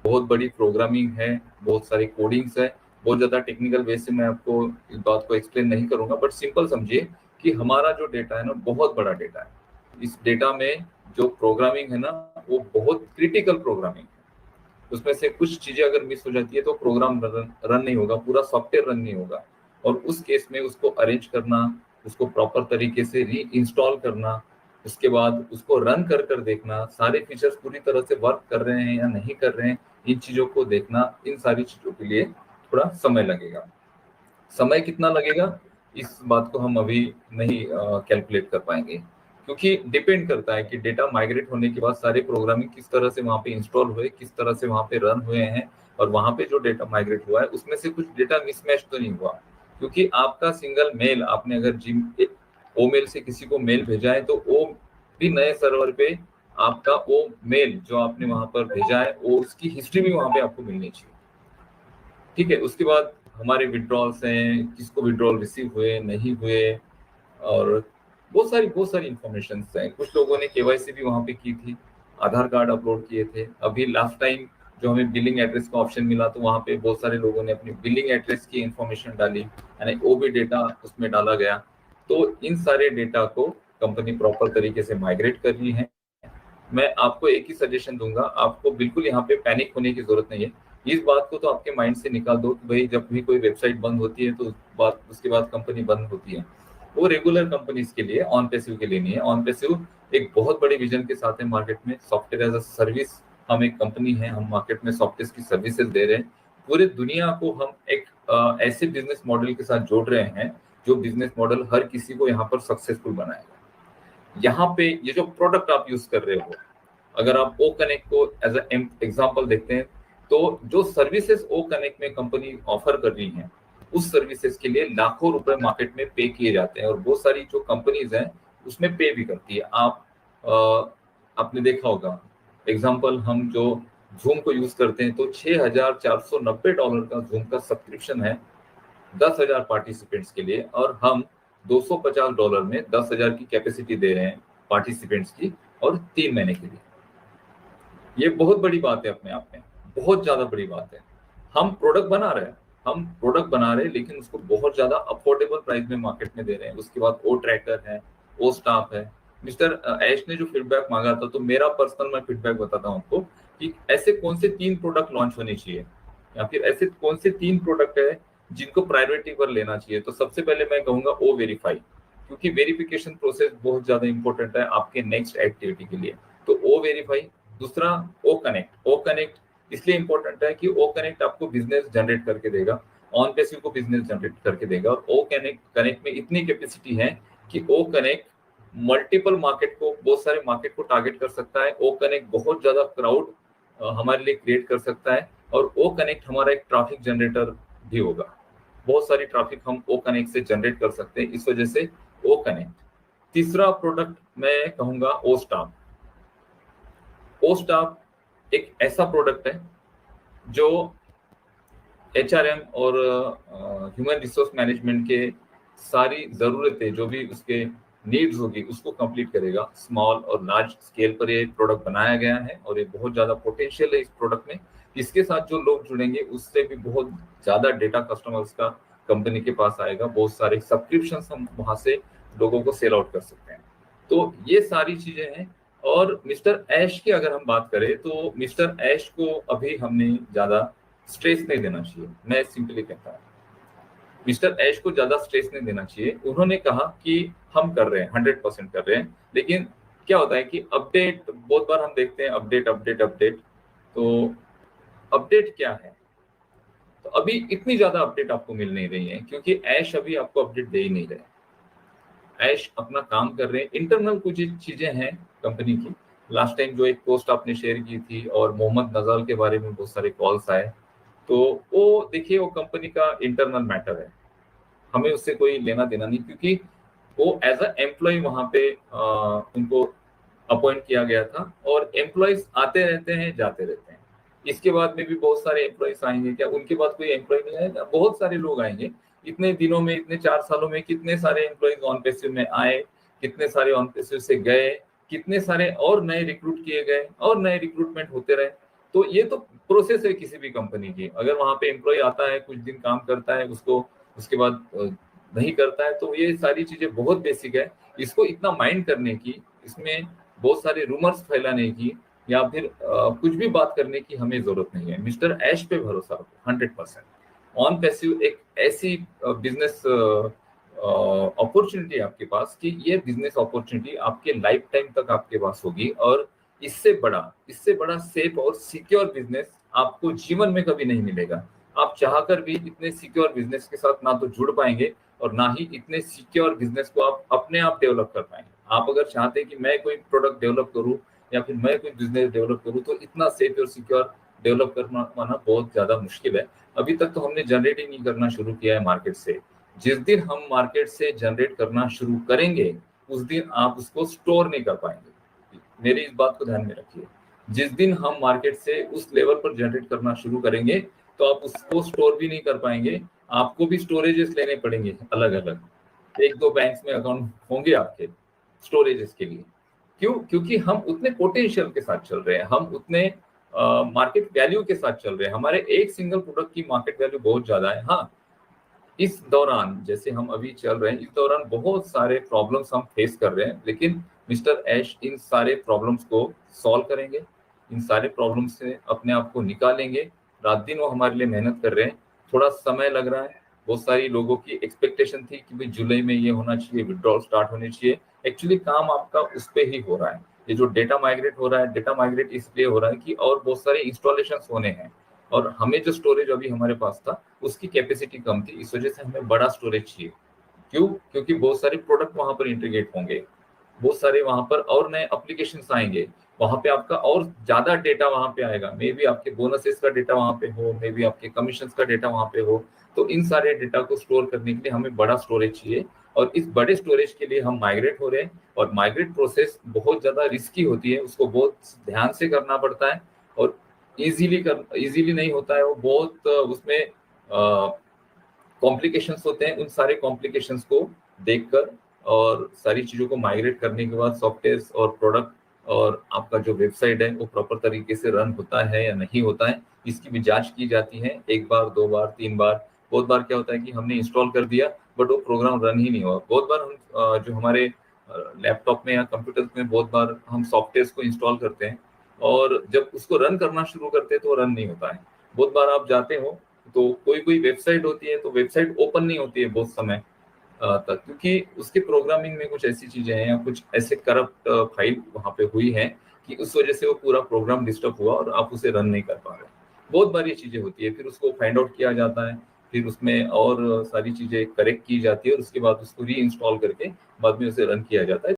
बहुत बड़ी प्रोग्रामिंग है, बहुत सारी कोडिंग्स है। बहुत ज़्यादा टेक्निकल वे से मैं आपको इस बात को एक्सप्लेन नहीं करूँगा, बट सिंपल समझिए कि हमारा जो डेटा है ना, बहुत बड़ा डेटा है। इस डेटा में जो प्रोग्रामिंग है ना, वो बहुत क्रिटिकल प्रोग्रामिंग है। उसमें से कुछ चीज़ें अगर मिस हो जाती है तो प्रोग्राम रन नहीं होगा, पूरा सॉफ्टवेयर रन नहीं होगा। और उस केस में उसको अरेंज करना, उसको प्रॉपर तरीके से रीइंस्टॉल करना, उसके बाद उसको रन कर देखना, सारे फीचर्स पूरी तरह से वर्क कर रहे हैं या नहीं कर रहे हैं, इन चीज़ों को देखना, इन सारी चीज़ों के लिए थोड़ा समय लगेगा। समय कितना लगेगा, इस बात को हम अभी नहीं कैलकुलेट कर पाएंगे, क्योंकि डिपेंड करता है कि डेटा माइग्रेट होने के बाद सारे प्रोग्रामिंग किस तरह से वहाँ पे इंस्टॉल हुए, किस तरह से वहाँ पे रन हुए हैं, और वहाँ पे जो डेटा माइग्रेट हुआ है उसमें से कुछ डेटा मिसमैच तो नहीं हुआ। क्योंकि आपका सिंगल मेल, आपने अगर जिम ओ मेल से किसी को मेल भेजा है, तो वो भी नए सर्वर पे आपका वो मेल जो आपने वहां पर भेजा है, वो उसकी हिस्ट्री भी वहां पे आपको मिलनी चाहिए। ठीक है, उसके बाद हमारे विड्रॉल्स हैं, किसको विड्रॉल रिसीव हुए नहीं हुए, और बहुत सारी इंफॉर्मेशन हैं। कुछ लोगों ने केवाईसी भी वहां पे की थी, आधार कार्ड अपलोड किए थे। अभी लास्ट टाइम जो हमें बिलिंग एड्रेस का ऑप्शन मिला, तो वहां पे बहुत सारे लोगों ने अपनी बिलिंग एड्रेस की इंफॉर्मेशन डाली, यानी वो भी डेटा उसमें डाला गया। तो इन सारे डेटा को कंपनी प्रॉपर तरीके से माइग्रेट कर रही है। मैं आपको एक ही सजेशन दूंगा, आपको बिल्कुल यहाँ पे पैनिक होने की जरूरत नहीं है। इस बात को तो आपके माइंड से निकाल दो कि भाई जब भी कोई वेबसाइट बंद होती है तो उसके बाद कंपनी बंद होती है। वो रेगुलर कंपनीज के लिए, ऑन पैसिव के लिए नहीं है। ऑन पैसिव एक बहुत बड़ी विजन के साथ है मार्केट में, सॉफ्टवेयर एज अ सर्विस। हम एक कंपनी है, हम मार्केट में सॉफ्टवेयर की सर्विसेज दे रहे हैं। पूरे दुनिया को हम एक ऐसे बिजनेस मॉडल के साथ जोड़ रहे हैं जो बिजनेस मॉडल हर किसी को यहाँ पर सक्सेसफुल बनाएगा। यहाँ पे ये जो प्रोडक्ट आप यूज कर रहे हो, अगर आप ओ कनेक्ट को एज एग्जाम्पल देखते हैं, तो जो सर्विसेज ओ कनेक्ट में कंपनी ऑफर कर रही है, उस सर्विसेज के लिए लाखों रुपए मार्केट में पे किए जाते हैं, और बहुत सारी जो कंपनीज हैं उसमें पे भी करती है। आपने देखा होगा, एग्जाम्पल हम जो जूम को यूज करते हैं, तो $6,490 का जूम का सब्सक्रिप्शन है 10,000 पार्टिसिपेंट्स के लिए, और हम $250 में 10,000 की कैपेसिटी दे रहे हैं पार्टिसिपेंट्स की, और 3 महीने के लिए। ये बहुत बड़ी बात है, अपने आप में बहुत ज्यादा बड़ी बात है। हम प्रोडक्ट बना रहे हैं, लेकिन उसको बहुत ज्यादा अफोर्डेबल प्राइस में मार्केट में दे रहे हैं। उसके बाद ओ ट्रैकर है, ओ स्टाफ है। मिस्टर ऐश ने जो फीडबैक मांगा था, तो मेरा पर्सनल मैं फीडबैक बताता हूँ आपको कि ऐसे कौन से 3 प्रोडक्ट लॉन्च होने चाहिए, या फिर ऐसे कौन से 3 प्रोडक्ट है जिनको प्रायोरिटी पर लेना चाहिए। तो सबसे पहले मैं कहूंगा ओ वेरीफाई, क्योंकि वेरिफिकेशन प्रोसेस बहुत ज्यादा इंपॉर्टेंट है आपके नेक्स्ट एक्टिविटी के लिए। तो ओ वेरीफाई। दूसरा ओ कनेक्ट। ओ कनेक्ट इसलिए इंपॉर्टेंट है कि ओ कनेक्ट आपको बिजनेस जनरेट करके देगा, ऑन पैसिव को बिजनेस जनरेट करके देगा। और ओ कनेक्ट में इतनी कैपेसिटी है कि ओ कनेक्ट मल्टीपल मार्केट को, बहुत सारे मार्केट को टारगेट कर सकता है। ओ कनेक्ट बहुत ज्यादा क्राउड हमारे लिए क्रिएट कर सकता है, और ओ कनेक्ट हमारा एक ट्रैफिक जनरेटर भी होगा। बहुत सारी ट्रैफिक हम ओ कनेक्ट से जनरेट कर सकते हैं, इस वजह से ओ कनेक्ट। तीसरा प्रोडक्ट मैं कहूंगा ओ स्टाफ। ओ स्टाफ एक ऐसा प्रोडक्ट है जो एचआरएम और ह्यूमन रिसोर्स मैनेजमेंट के सारी जरूरतें, जो भी उसके नीड्स होगी, उसको कंप्लीट करेगा। स्मॉल और लार्ज स्केल पर ये प्रोडक्ट बनाया गया है, और ये बहुत ज्यादा पोटेंशियल है इस प्रोडक्ट में। इसके साथ जो लोग जुड़ेंगे उससे भी बहुत ज्यादा डेटा कस्टमर्स का कंपनी के पास आएगा। बहुत सारे सब्सक्रिप्शन हम वहां से लोगों को सेल आउट कर सकते हैं। तो ये सारी चीजें हैं। और मिस्टर ऐश की अगर हम बात करें, तो मिस्टर ऐश को अभी हमने ज्यादा स्ट्रेस नहीं देना चाहिए। मैं सिंपली कहता हूँ, मिस्टर ऐश को ज्यादा स्ट्रेस नहीं देना चाहिए। उन्होंने कहा कि हम कर रहे हैं, 100% कर रहे हैं, लेकिन क्या होता है कि अपडेट बहुत बार हम देखते हैं, अपडेट अपडेट अपडेट। तो अपडेट क्या है, तो अभी इतनी ज्यादा अपडेट आपको मिल नहीं रही है, क्योंकि ऐश अभी आपको अपडेट दे ही नहीं रहे। ऐश अपना काम कर रहे हैं, इंटरनल कुछ चीजें हैं कंपनी की। लास्ट टाइम जो एक पोस्ट आपने शेयर की थी, और मोहम्मद नजाल के बारे में बहुत सारे कॉल्स आए, तो वो देखिए, वो कंपनी का इंटरनल मैटर है, हमें उससे कोई लेना देना नहीं। क्योंकि वो एज अ एम्प्लॉय वहां पे उनको अपॉइंट किया गया था, और एम्प्लॉयज आते रहते हैं, जाते रहते हैं। इसके बाद में भी बहुत सारे एम्प्लॉयज आएंगे, क्या उनके बाद कोई एम्प्लॉय नहीं आएगा? बहुत सारे लोग आएंगे। इतने दिनों में, इतने 4 सालों में कितने सारे एम्प्लॉयज ऑन पैसिव में आए, कितने सारे ऑन पैसिव से गए, कितने सारे और नए रिक्रूट किए गए, और नए रिक्रूटमेंट होते रहे। तो ये तो प्रोसेस है किसी भी कंपनी की। अगर वहां पे एम्प्लॉय आता है, कुछ दिन काम करता है, उसको उसके बाद नहीं करता है, तो ये सारी चीजें बहुत बेसिक है। इसको इतना माइंड करने की, इसमें बहुत सारे रूमर्स फैलाने की या फिर कुछ भी बात करने की हमें जरूरत नहीं है। मिस्टर ऐश पे भरोसा रखो 100%। ऑन पैसिव एक ऐसी बिजनेस अपॉर्चुनिटी आपके पास कि ये बिजनेस अपॉर्चुनिटी आपके लाइफ टाइम तक आपके पास होगी, और इससे बड़ा सेफ और सिक्योर बिजनेस आपको जीवन में कभी नहीं मिलेगा। आप चाहकर भी इतने सिक्योर बिजनेस के साथ ना तो जुड़ पाएंगे और ना ही इतने सिक्योर बिजनेस को आप अपने आप डेवलप कर पाएंगे। आप अगर चाहते हैं कि मैं कोई प्रोडक्ट डेवलप करूं या फिर मैं कोई बिजनेस डेवलप करूं, तो इतना सेफ और सिक्योर डेवलप करना पाना बहुत ज्यादा मुश्किल है। अभी तक तो हमने जनरेट ही नहीं करना शुरू किया है मार्केट से। जिस दिन हम मार्केट से जनरेट करना शुरू करेंगे, उस दिन आप उसको स्टोर नहीं कर पाएंगे। मेरी इस बात को ध्यान में रखिए। जिस दिन हम मार्केट से उस लेवल पर जनरेट करना शुरू करेंगे, तो आप उसको स्टोर भी नहीं कर पाएंगे। आपको भी स्टोरेजेस लेने पड़ेंगे अलग अलग। एक दो बैंक्स में अकाउंट होंगे आपके स्टोरेजेस के लिए। क्यों? क्योंकि हम उतने पोटेंशियल के साथ चल रहे हैं, हम उतने मार्केट वैल्यू के साथ चल रहे हैं। हमारे एक सिंगल प्रोडक्ट की मार्केट वैल्यू बहुत ज्यादा है। हाँ, इस दौरान जैसे हम अभी चल रहे हैं, इस दौरान बहुत सारे प्रॉब्लम्स हम फेस कर रहे हैं, लेकिन मिस्टर ऐश इन सारे प्रॉब्लम्स को सॉल्व करेंगे, इन सारे प्रॉब्लम्स से अपने आप को निकालेंगे। रात दिन वो हमारे लिए मेहनत कर रहे हैं। थोड़ा समय लग रहा है। बहुत सारी लोगों की एक्सपेक्टेशन थी कि भाई जुलाई में ये होना चाहिए, विड्रॉल स्टार्ट होनी चाहिए। एक्चुअली काम आपका उस पर ही हो रहा है। ये जो डेटा माइग्रेट हो रहा है, डेटा माइग्रेट इसलिए हो रहा है कि और बहुत सारे इंस्टॉलेशन होने हैं, और हमें जो स्टोरेज अभी हमारे पास था उसकी कैपेसिटी कम थी, इस वजह से हमें बड़ा स्टोरेज चाहिए। क्यों? क्योंकि बहुत सारे प्रोडक्ट वहां पर इंटीग्रेट होंगे, बहुत सारे वहां पर और नए एप्लीकेशंस आएंगे, वहां पे आपका और ज्यादा डेटा वहां पे आएगा। मे बी आपके बोनसेस का डेटा वहां पे हो, मे बी आपके कमीशंस का डेटा वहां पे हो। तो इन सारे डेटा को स्टोर करने के लिए हमें बड़ा स्टोरेज चाहिए, और इस बड़े स्टोरेज के लिए हम माइग्रेट हो रहे हैं। और माइग्रेट प्रोसेस बहुत ज्यादा रिस्की होती है, उसको बहुत ध्यान से करना पड़ता है, और इजीली नहीं होता है वो। बहुत उसमें कॉम्प्लिकेशंस होते हैं। उन सारे कॉम्प्लिकेशंस को देखकर और सारी चीजों को माइग्रेट करने के बाद सॉफ्टवेयर और प्रोडक्ट और आपका जो वेबसाइट है वो प्रॉपर तरीके से रन होता है या नहीं होता है, इसकी भी जांच की जाती है। एक बार, दो बार, तीन बार। बहुत बार क्या होता है कि हमने इंस्टॉल कर दिया बट वो प्रोग्राम रन ही नहीं हुआ। बहुत बार हम जो हमारे लैपटॉप में या कंप्यूटर में बहुत बार हम सॉफ्टवेयर को इंस्टॉल करते हैं, और जब उसको रन करना शुरू करते हैं तो रन नहीं होता है। बहुत बार आप जाते हो तो कोई कोई वेबसाइट होती है, तो वेबसाइट ओपन नहीं होती है बहुत समय तक, क्योंकि उसके प्रोग्रामिंग में कुछ ऐसी चीजें हैं या कुछ ऐसे करप्ट फाइल वहां पे हुई है कि उस वजह से वो पूरा प्रोग्राम डिस्टर्ब हुआ और आप उसे रन नहीं कर पा रहे। बहुत बार ये चीजें होती है, फिर उसको फाइंड आउट किया जाता है, फिर उसमें और सारी चीजें करेक्ट की जाती है, और उसके बाद उसको री इंस्टॉल करके बाद में उसे रन किया जाता है।